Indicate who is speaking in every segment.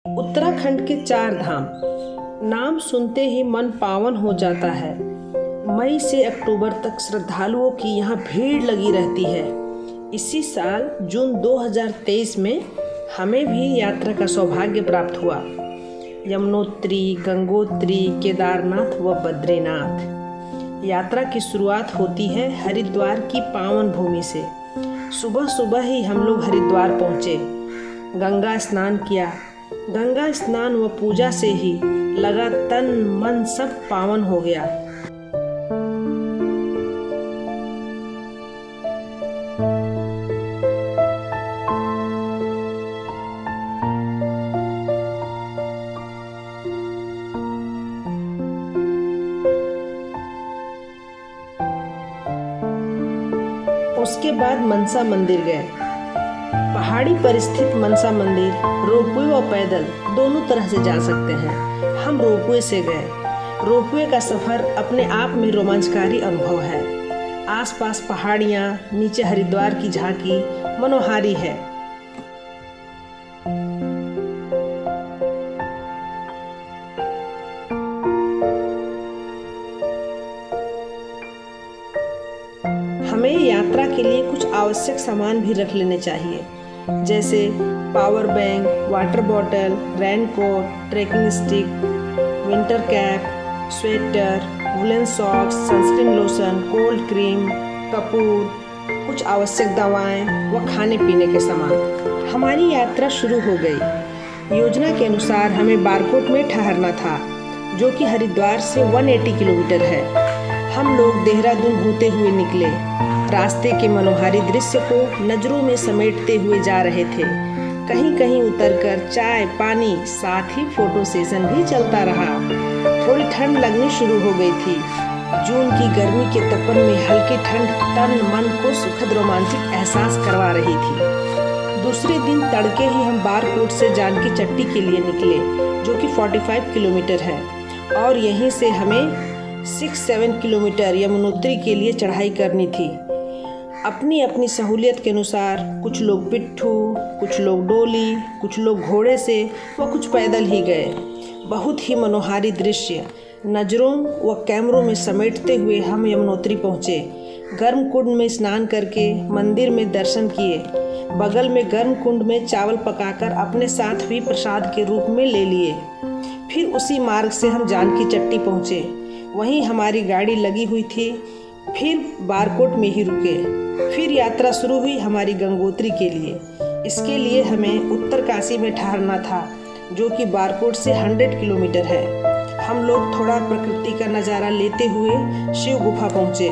Speaker 1: उत्तराखंड के 4 धाम नाम सुनते ही मन पावन हो जाता है। मई से अक्टूबर तक श्रद्धालुओं की यहाँ भीड़ लगी रहती है। इसी साल जून 2023 में हमें भी यात्रा का सौभाग्य प्राप्त हुआ। यमुनोत्री, गंगोत्री, केदारनाथ व बद्रीनाथ। यात्रा की शुरुआत होती है हरिद्वार की पावन भूमि से। सुबह सुबह ही हम लोग हरिद्वार पहुँचे, गंगा स्नान किया। गंगा स्नान व पूजा से ही लगा तन मन सब पावन हो गया। उसके बाद मनसा मंदिर गए। पहाड़ी पर स्थित मनसा मंदिर रोपवे व पैदल दोनों तरह से जा सकते हैं। हम रोपवे से गए। रोपवे का सफ़र अपने आप में रोमांचकारी अनुभव है। आसपास पहाड़ियाँ, नीचे हरिद्वार की झांकी मनोहारी है। हमें यात्रा के लिए कुछ आवश्यक सामान भी रख लेने चाहिए, जैसे power bank, water bottle, raincoat, trekking stick, winter cap, sweater, woollen socks, sunscreen lotion, cold cream, Kapoor, कुछ आवश्यक दवाएं व खाने पीने के सामान। हमारी यात्रा शुरू हो गई। योजना के अनुसार हमें बारकोट में ठहरना था, जो कि हरिद्वार से 180 किलोमीटर है। हम लोग देहरादून होते हुए निकले। रास्ते के मनोहारी दृश्य को नजरों में समेटते हुए जा रहे थे। कहीं कहीं उतरकर चाय पानी, साथ ही फोटो सेशन भी चलता रहा। थोड़ी ठंड लगनी शुरू हो गई थी। जून की गर्मी के तपन में हल्की ठंड तन मन को सुखद रोमांचक एहसास करवा रही थी। दूसरे दिन तड़के ही हम बारकोट से जानकी चट्टी के लिए निकले, जो कि 45 किलोमीटर है, और यहीं से हमें 6-7 किलोमीटर यमुनोत्री के लिए चढ़ाई करनी थी। अपनी अपनी सहूलियत के अनुसार कुछ लोग पिट्ठू, कुछ लोग डोली, कुछ लोग घोड़े से व कुछ पैदल ही गए। बहुत ही मनोहारी दृश्य नज़रों व कैमरों में समेटते हुए हम यमुनोत्री पहुँचे। गर्म कुंड में स्नान करके मंदिर में दर्शन किए। बगल में गर्म कुंड में चावल पकाकर अपने साथ भी प्रसाद के रूप में ले लिए। फिर उसी मार्ग से हम जानकी चट्टी पहुँचे। वहीं हमारी गाड़ी लगी हुई थी। फिर बारकोट में ही रुके। फिर यात्रा शुरू हुई हमारी गंगोत्री के लिए। इसके लिए हमें उत्तरकाशी में ठहरना था, जो कि बारकोट से 100 किलोमीटर है। हम लोग थोड़ा प्रकृति का नज़ारा लेते हुए शिव गुफा पहुँचे।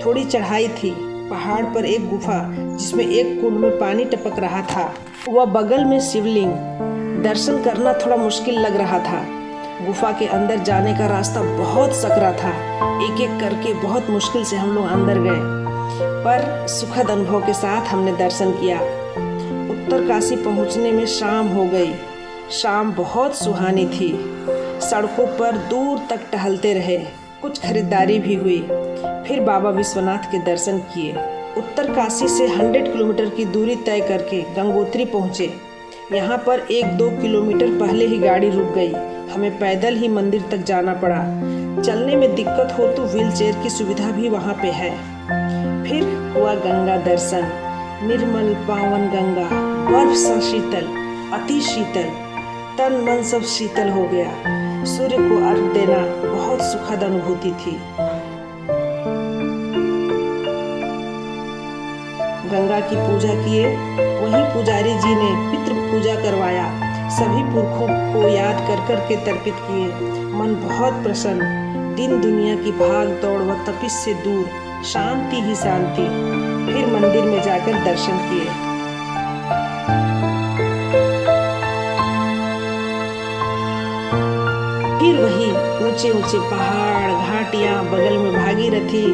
Speaker 1: थोड़ी चढ़ाई थी। पहाड़ पर एक गुफा, जिसमें एक कुंड में पानी टपक रहा था, वह बगल में शिवलिंग। दर्शन करना थोड़ा मुश्किल लग रहा था। गुफा के अंदर जाने का रास्ता बहुत सकरा था। एक एक करके बहुत मुश्किल से हम लोग अंदर गए, पर सुखद अनुभव के साथ हमने दर्शन किया। उत्तरकाशी पहुंचने में शाम हो गई। शाम बहुत सुहानी थी। सड़कों पर दूर तक टहलते रहे। कुछ खरीदारी भी हुई। फिर बाबा विश्वनाथ के दर्शन किए। उत्तरकाशी से 100 किलोमीटर की दूरी तय करके गंगोत्री पहुँचे। यहाँ पर 1-2 किलोमीटर पहले ही गाड़ी रुक गई। हमें पैदल ही मंदिर तक जाना पड़ा। चलने में दिक्कत हो तो व्हीलचेयर की सुविधा भी वहाँ पे है। फिर हुआ गंगा दर्शन। निर्मल पावन गंगा, बर्फ सा शीतल, अति शीतल, तन मन सब शीतल हो गया। सूर्य को अर्घ देना बहुत सुखद अनुभूति थी। गंगा की पूजा किए। वहीं पुजारी जी ने पितृ पूजा करवाया। सभी पुरखों को याद कर कर के तर्पित किए। मन बहुत प्रसन्न। दिन दुनिया की भाग दौड़ व तपिश से दूर, शांति ही शांति। फिर मंदिर में जाकर दर्शन किए। फिर वही ऊंचे ऊंचे पहाड़, घाटियां, बगल में भागीरथी,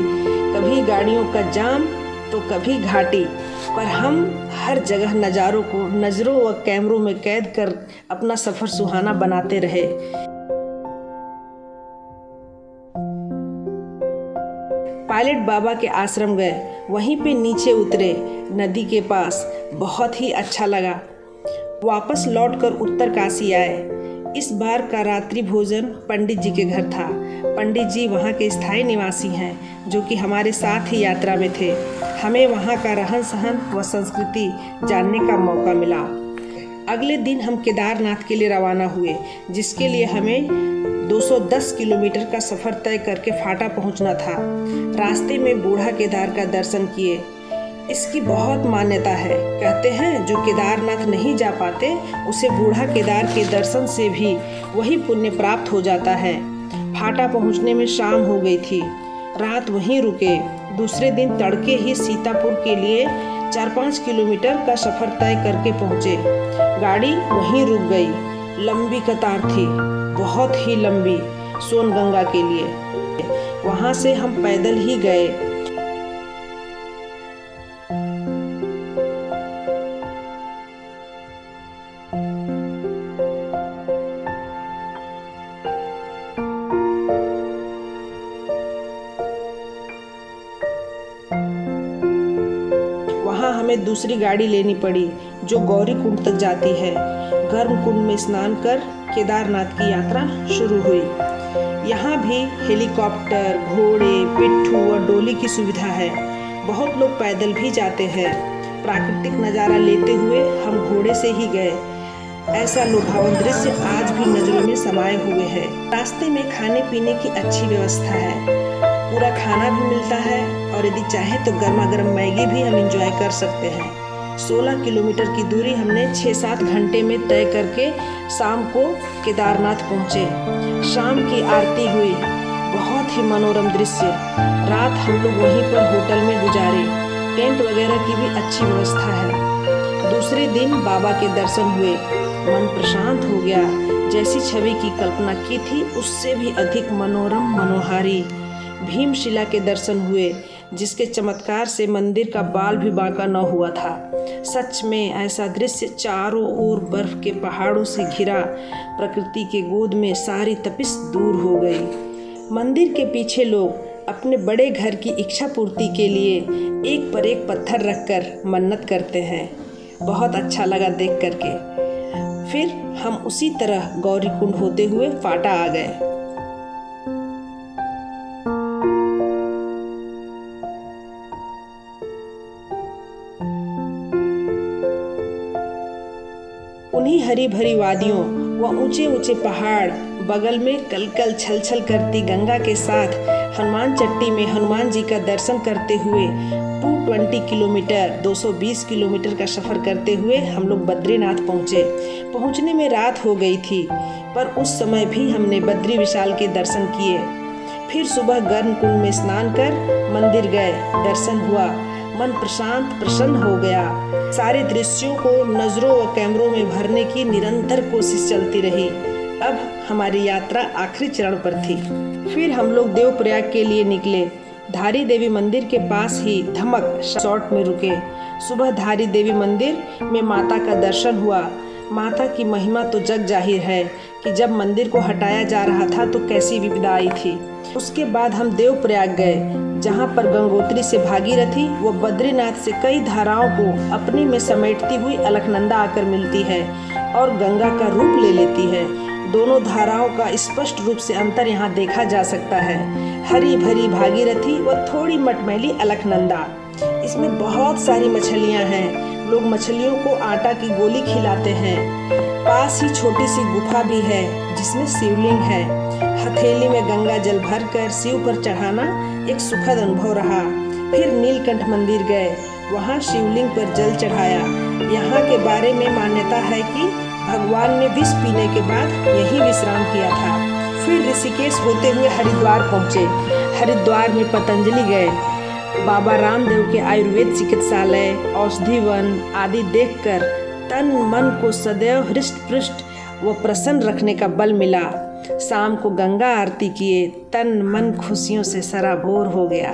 Speaker 1: कभी गाड़ियों का जाम तो कभी घाटी, पर हम हर जगह नज़ारों को नज़रों व कैमरों में कैद कर अपना सफ़र सुहाना बनाते रहे। पायलट बाबा के आश्रम गए। वहीं पे नीचे उतरे नदी के पास। बहुत ही अच्छा लगा। वापस लौटकर उत्तरकाशी आए। इस बार का रात्रि भोजन पंडित जी के घर था। पंडित जी वहाँ के स्थायी निवासी हैं, जो कि हमारे साथ ही यात्रा में थे। हमें वहाँ का रहन सहन व संस्कृति जानने का मौका मिला। अगले दिन हम केदारनाथ के लिए रवाना हुए, जिसके लिए हमें 210 किलोमीटर का सफ़र तय करके फाटा पहुंचना था। रास्ते में बूढ़ा केदार का दर्शन किए। इसकी बहुत मान्यता है। कहते हैं जो केदारनाथ नहीं जा पाते उसे बूढ़ा केदार के दर्शन से भी वही पुण्य प्राप्त हो जाता है। फाटा पहुंचने में शाम हो गई थी। रात वहीं रुके। दूसरे दिन तड़के ही सीतापुर के लिए 4-5 किलोमीटर का सफ़र तय करके पहुँचे। गाड़ी वहीं रुक गई। लंबी कतार थी, बहुत ही लंबी, सोनगंगा के लिए। वहाँ से हम पैदल ही गए। वहाँ हमें दूसरी गाड़ी लेनी पड़ी जो गौरी कुंड तक जाती है। गर्म कुंड में स्नान कर केदारनाथ की यात्रा शुरू हुई। यहाँ भी हेलीकॉप्टर, घोड़े, पिट्ठू और डोली की सुविधा है। बहुत लोग पैदल भी जाते हैं। प्राकृतिक नज़ारा लेते हुए हम घोड़े से ही गए। ऐसा लुभावन दृश्य आज भी नजरों में समाये हुए है। रास्ते में खाने पीने की अच्छी व्यवस्था है। पूरा खाना भी मिलता है और यदि चाहे तो गर्मा गर्म मैगी भी हम एंजॉय कर सकते हैं। 16 किलोमीटर की दूरी हमने 6-7 घंटे में तय करके शाम को केदारनाथ पहुँचे। शाम की आरती हुई। बहुत ही मनोरम दृश्य। रात हम लोग वहीं पर होटल में गुजारे। टेंट वगैरह की भी अच्छी व्यवस्था है। दूसरे दिन बाबा के दर्शन हुए। मन प्रशांत हो गया। जैसी छवि की कल्पना की थी उससे भी अधिक मनोरम, मनोहारी। भीमशिला के दर्शन हुए, जिसके चमत्कार से मंदिर का बाल भी बांका न हुआ था। सच में ऐसा दृश्य, चारों ओर बर्फ के पहाड़ों से घिरा, प्रकृति के गोद में सारी तपिश दूर हो गई। मंदिर के पीछे लोग अपने बड़े घर की इच्छा पूर्ति के लिए एक पर एक पत्थर रखकर मन्नत करते हैं। बहुत अच्छा लगा देख करके। फिर हम उसी तरह गौरी कुंड होते हुए फाटा आ गए। उन्हीं हरी भरी वादियों व ऊंचे ऊंचे पहाड़, बगल में कलकल छल छल करती गंगा के साथ हनुमान चट्टी में हनुमान जी का दर्शन करते हुए 220 किलोमीटर 220 किलोमीटर का सफ़र करते हुए हम लोग बद्रीनाथ पहुँचे। पहुँचने में रात हो गई थी, पर उस समय भी हमने बद्री विशाल के दर्शन किए। फिर सुबह गर्म कुंड में स्नान कर मंदिर गए। दर्शन हुआ। मन प्रशांत, प्रसन्न हो गया। सारे दृश्यों को नज़रों व कैमरों में भरने की निरंतर कोशिश चलती रही। अब हमारी यात्रा आखिरी चरण पर थी। फिर हम लोग देवप्रयाग के लिए निकले। धारी देवी मंदिर के पास ही धमक शॉर्ट में रुके। सुबह धारी देवी मंदिर में माता का दर्शन हुआ। माता की महिमा तो जग जाहिर है कि जब मंदिर को हटाया जा रहा था तो कैसी विपदा आई थी। उसके बाद हम देवप्रयाग गए, जहाँ पर गंगोत्री से भागीरथी व बद्रीनाथ से कई धाराओं को अपने में समेटती हुई अलकनंदा आकर मिलती है और गंगा का रूप ले लेती है। दोनों धाराओं का स्पष्ट रूप से अंतर यहाँ देखा जा सकता है। हरी भरी भागीरथी व थोड़ी मटमैली अलकनंदा। इसमें बहुत सारी मछलियाँ हैं। लोग मछलियों को आटा की गोली खिलाते हैं। पास ही छोटी सी गुफा भी है जिसमें शिवलिंग है। हथेली में गंगा जल भरकर शिव पर चढ़ाना एक सुखद अनुभव रहा। फिर नीलकंठ मंदिर गए, वहाँ शिवलिंग पर जल चढ़ाया। यहाँ के बारे में मान्यता है कि भगवान ने विष पीने के बाद यहीं विश्राम किया था। फिर ऋषिकेश होते हुए हरिद्वार पहुँचे। हरिद्वार में पतंजलि गए। बाबा रामदेव के आयुर्वेद चिकित्सालय, औषधि वन आदि देखकर तन मन को सदैव हृष्ट पुष्ट व प्रसन्न रखने का बल मिला। शाम को गंगा आरती किए। तन मन खुशियों से सराबोर हो गया।